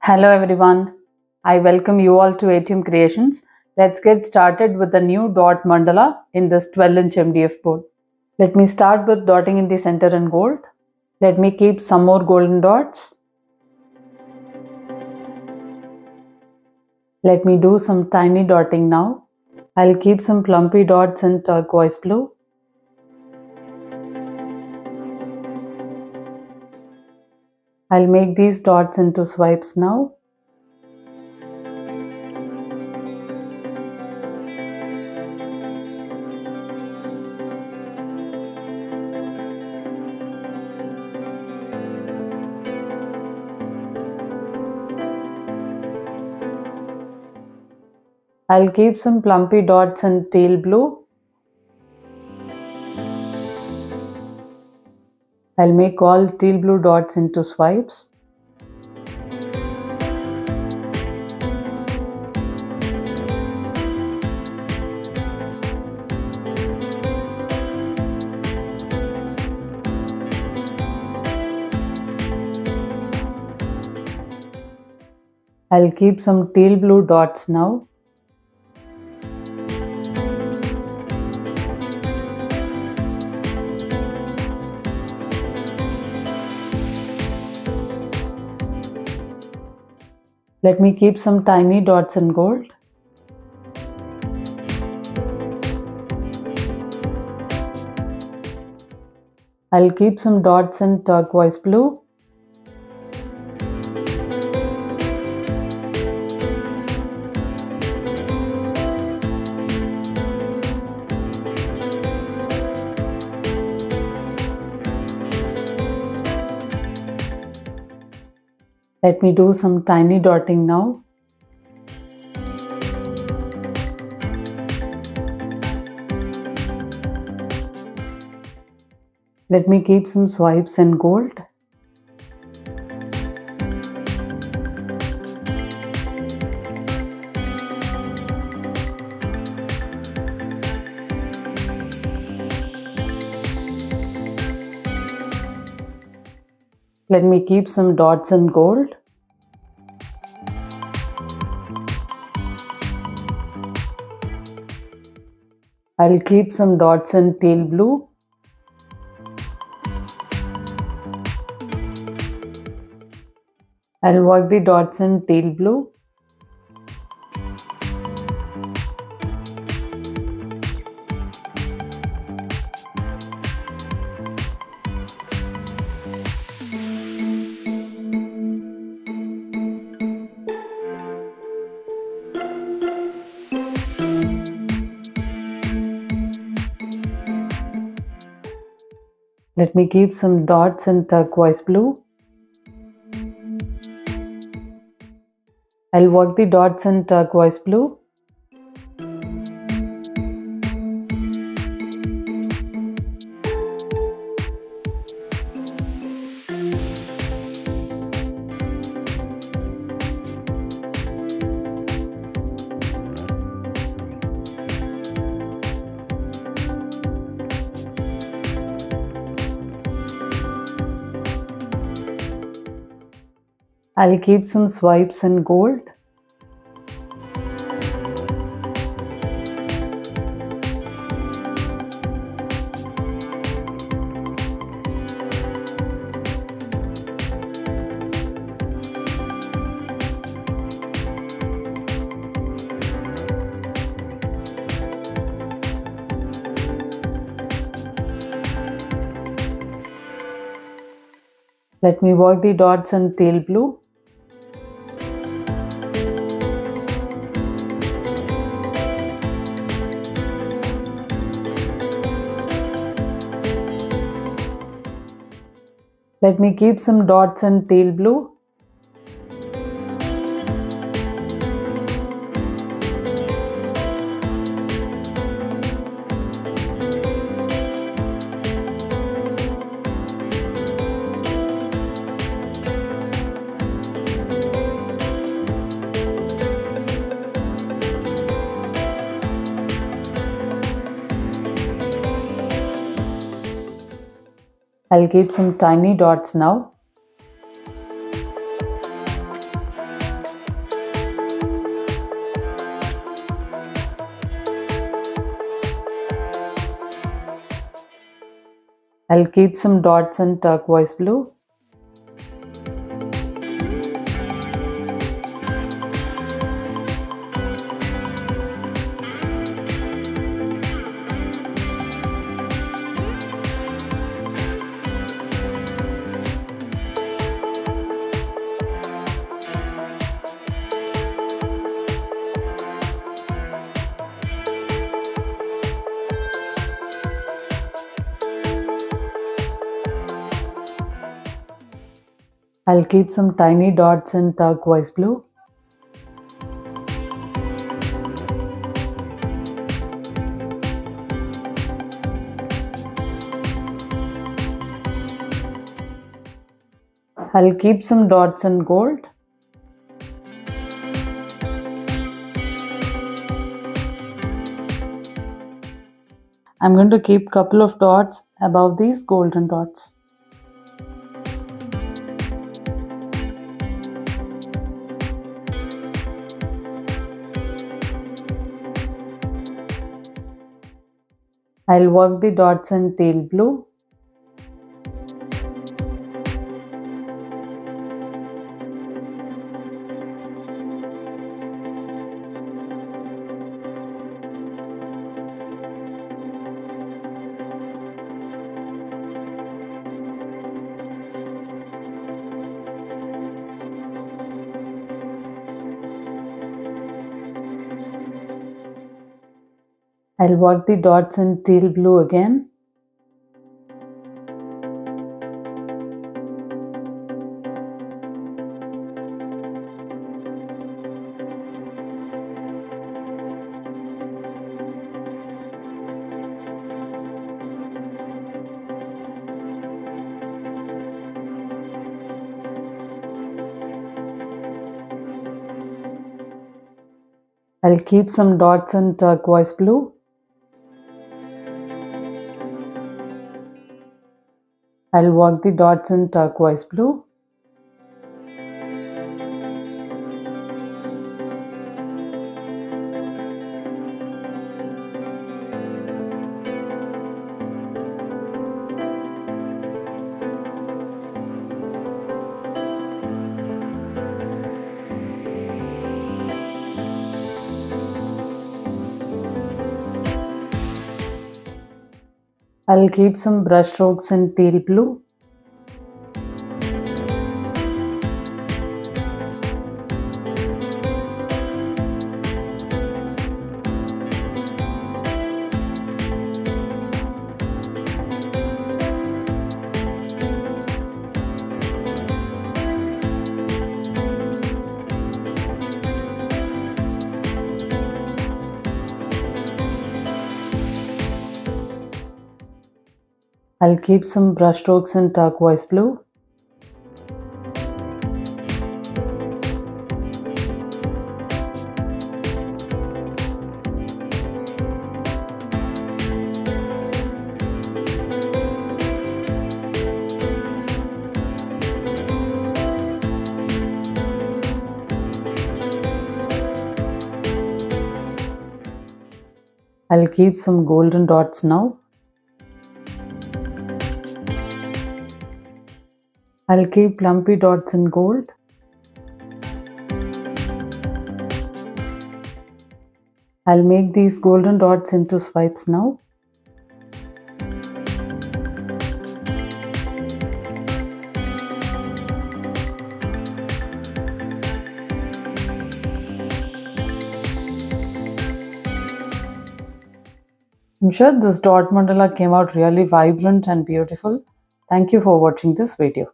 Hello everyone, I welcome you all to ATM Creations. Let's get started with the new dot mandala in this 12-inch MDF board. Let me start with dotting in the center in gold. Let me keep some more golden dots. Let me do some tiny dotting now. I'll keep some plumpy dots in turquoise blue. I'll make these dots into swipes now. I'll keep some plumpy dots in teal blue. I'll make all teal blue dots into swipes. I'll keep some teal blue dots now. Let me keep some tiny dots in gold. I'll keep some dots in turquoise blue. Let me do some tiny dotting now. Let me keep some swipes in gold. Let me keep some dots in gold. I'll keep some dots in teal blue. I'll work the dots in teal blue. Let me keep some dots in turquoise blue. I'll work the dots in turquoise blue. I'll keep some swipes in gold. Let me work the dots in teal blue. Let me keep some dots in teal blue. I'll keep some tiny dots now. I'll keep some dots in turquoise blue. I'll keep some tiny dots in turquoise blue. I'll keep some dots in gold. I'm going to keep a couple of dots above these golden dots. I'll work the dots in teal blue. I'll work the dots in teal blue again. I'll keep some dots in turquoise blue. I'll work the dots in turquoise blue. I'll keep some brush strokes in teal blue. I'll keep some brush strokes in turquoise blue. I'll keep some golden dots now. I'll keep lumpy dots in gold. I'll make these golden dots into swipes now. I'm sure this dot mandala came out really vibrant and beautiful. Thank you for watching this video.